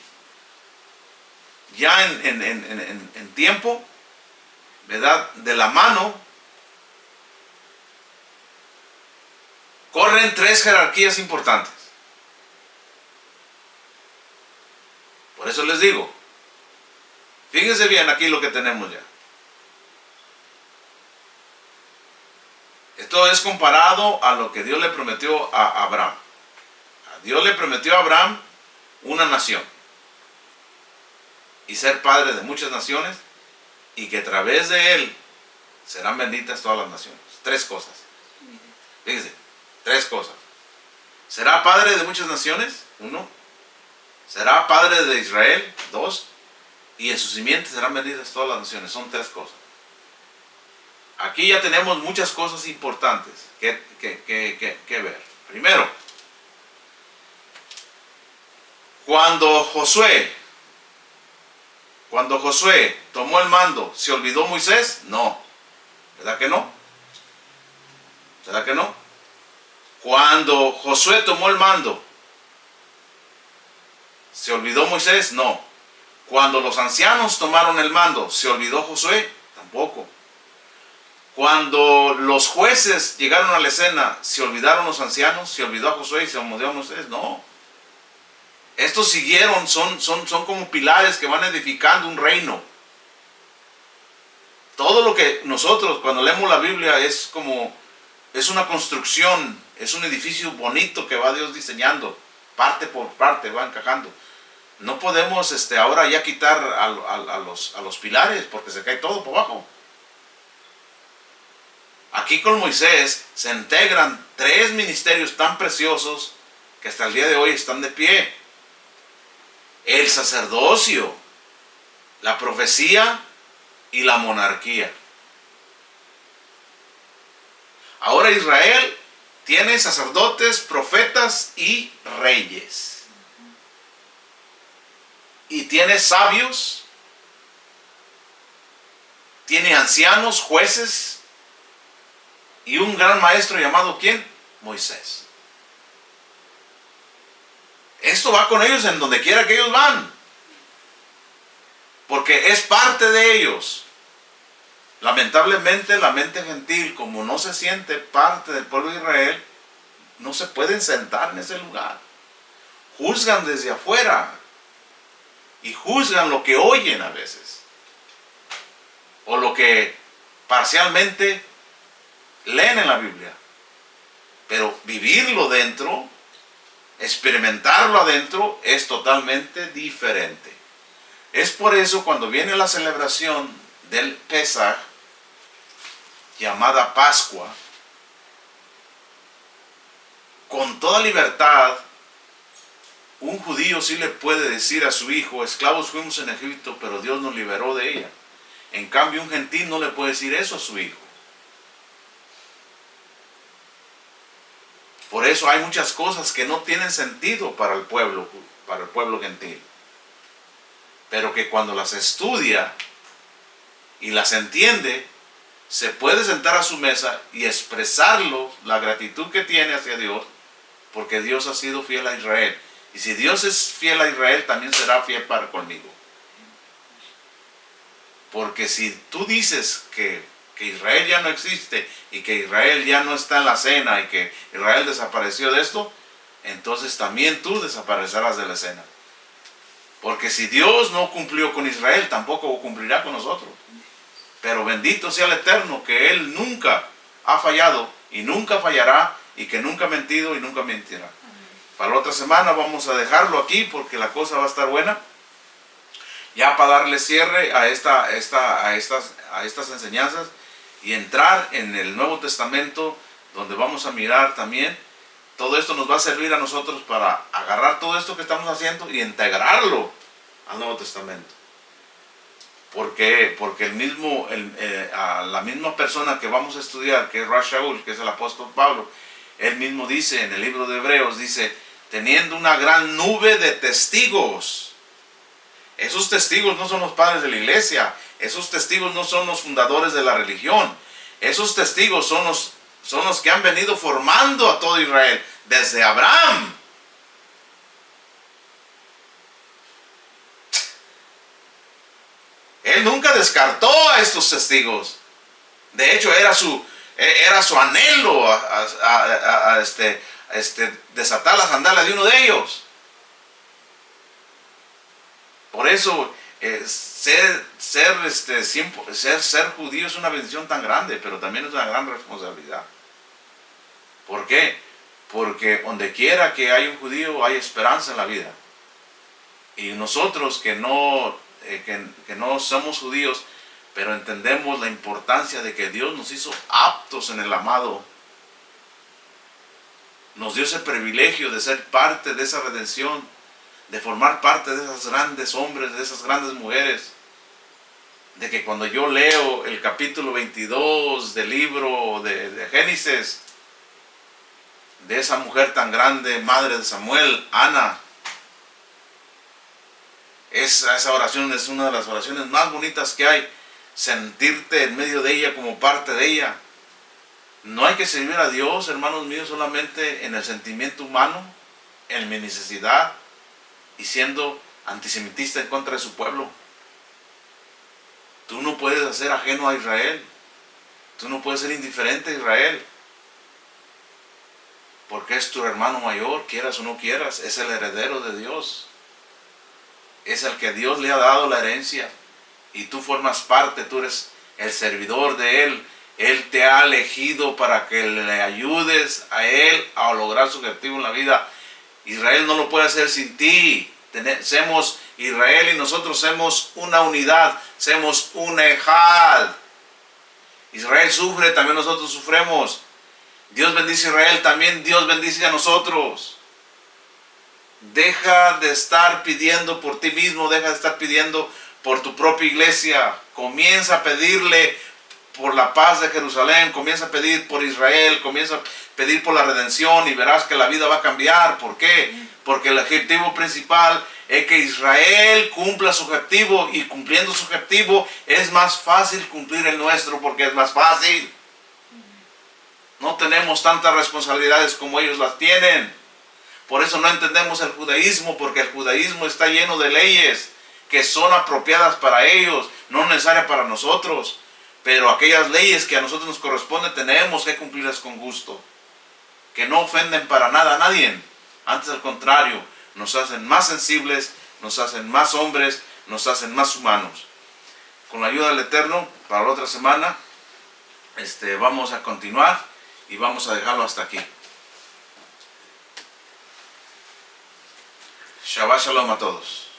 ya en tiempo, ¿verdad?, de la mano, corren 3 jerarquías importantes. Por eso les digo, fíjense bien aquí lo que tenemos ya. Esto es comparado a lo que Dios le prometió a Abraham. Dios le prometió a Abraham una nación y ser padre de muchas naciones, y que a través de él serán benditas todas las naciones. 3 cosas. Fíjense, 3 cosas. Será padre de muchas naciones, 1. Será padre de Israel, 2. Y en su simiente serán benditas todas las naciones. Son 3 cosas. aquí ya tenemos muchas cosas importantes que ver. Primero, cuando Josué tomó el mando, ¿se olvidó Moisés? No. ¿Verdad que no? ¿Verdad que no? Cuando Josué tomó el mando, ¿se olvidó Moisés? No. Cuando los ancianos tomaron el mando, ¿se olvidó Josué? Tampoco. Cuando los jueces llegaron a la escena, ¿se olvidaron los ancianos? ¿Se olvidó a Josué y se olvidó a Moisés? No. Estos siguieron, son como pilares que van edificando un reino. Todo lo que nosotros cuando leemos la Biblia es una construcción, es un edificio bonito que va Dios diseñando, parte por parte, va encajando. No podemos ahora ya quitar a los pilares porque se cae todo por abajo. Aquí con Moisés se integran 3 ministerios tan preciosos que hasta el día de hoy están de pie. El sacerdocio, la profecía y la monarquía. Ahora Israel tiene sacerdotes, profetas y reyes. Y tiene sabios, tiene ancianos, jueces y un gran maestro llamado ¿quién? Moisés. Esto va con ellos en donde quiera que ellos van. Porque es parte de ellos. Lamentablemente la mente gentil, como no se siente parte del pueblo de Israel, no se pueden sentar en ese lugar. Juzgan desde afuera. Y juzgan lo que oyen a veces. O lo que parcialmente leen en la Biblia. Pero vivirlo dentro, experimentarlo adentro, es totalmente diferente. Es por eso cuando viene la celebración del Pesaj, llamada Pascua, con toda libertad, un judío sí le puede decir a su hijo, esclavos fuimos en Egipto, pero Dios nos liberó de ella. En cambio, un gentil no le puede decir eso a su hijo. Por eso hay muchas cosas que no tienen sentido para el pueblo gentil. Pero que cuando las estudia y las entiende, se puede sentar a su mesa y expresarlo, la gratitud que tiene hacia Dios, porque Dios ha sido fiel a Israel. Y si Dios es fiel a Israel, también será fiel para conmigo. Porque si tú dices que Israel ya no existe y que Israel ya no está en la escena y que Israel desapareció de esto, entonces también tú desaparecerás de la escena. Porque si Dios no cumplió con Israel, tampoco cumplirá con nosotros. Pero bendito sea el Eterno, que Él nunca ha fallado y nunca fallará y que nunca ha mentido y nunca mentirá. Para la otra semana vamos a dejarlo aquí porque la cosa va a estar buena. Ya para darle cierre a estas enseñanzas y entrar en el Nuevo Testamento, donde vamos a mirar también. Todo esto nos va a servir a nosotros para agarrar todo esto que estamos haciendo y integrarlo al Nuevo Testamento. Porque la misma persona que vamos a estudiar, que es Rav Shaul, que es el apóstol Pablo, él mismo dice en el libro de Hebreos, dice, teniendo una gran nube de testigos. Esos testigos no son los padres de la iglesia, esos testigos no son los fundadores de la religión, esos testigos son los que han venido formando a todo Israel desde Abraham. Él nunca descartó a estos testigos. De hecho, era su anhelo desatar las sandalias de uno de ellos. Por eso, ser judío es una bendición tan grande, pero también es una gran responsabilidad. ¿Por qué? Porque donde quiera que hay un judío, hay esperanza en la vida. Y nosotros que no somos judíos, pero entendemos la importancia de que Dios nos hizo aptos en el amado. Nos dio ese privilegio de ser parte de esa redención, de formar parte de esos grandes hombres, de esas grandes mujeres. de que cuando yo leo el capítulo 22 del libro de Génesis, de esa mujer tan grande, madre de Samuel, Ana, esa oración es una de las oraciones más bonitas que hay. Sentirte en medio de ella como parte de ella. No hay que servir a Dios, hermanos míos, solamente en el sentimiento humano, en mi necesidad y siendo antisemitista en contra de su pueblo. Tú no puedes hacer ajeno a Israel. Tú no puedes ser indiferente a Israel. Porque es tu hermano mayor, quieras o no quieras. Es el heredero de Dios. Es el que Dios le ha dado la herencia. Y tú formas parte, tú eres el servidor de Él. Él te ha elegido para que le ayudes a Él a lograr su objetivo en la vida. Israel no lo puede hacer sin ti. Somos Israel y nosotros somos una unidad. Somos un ejad. Israel sufre, también nosotros sufremos. Dios bendice a Israel, también Dios bendice a nosotros. Deja de estar pidiendo por ti mismo, deja de estar pidiendo por tu propia iglesia. Comienza a pedirle por la paz de Jerusalén, comienza a pedir por Israel, comienza a pedir por la redención y verás que la vida va a cambiar. ¿Por qué? Porque el objetivo principal es que Israel cumpla su objetivo, y cumpliendo su objetivo es más fácil cumplir el nuestro, porque es más fácil. No tenemos tantas responsabilidades como ellos las tienen. Por eso no entendemos el judaísmo, porque el judaísmo está lleno de leyes que son apropiadas para ellos, no necesarias para nosotros. Pero aquellas leyes que a nosotros nos corresponden, tenemos que cumplirlas con gusto. Que no ofenden para nada a nadie. Antes, al contrario, nos hacen más sensibles, nos hacen más hombres, nos hacen más humanos. Con la ayuda del Eterno, para la otra semana, vamos a continuar y vamos a dejarlo hasta aquí. Shabbat Shalom a todos.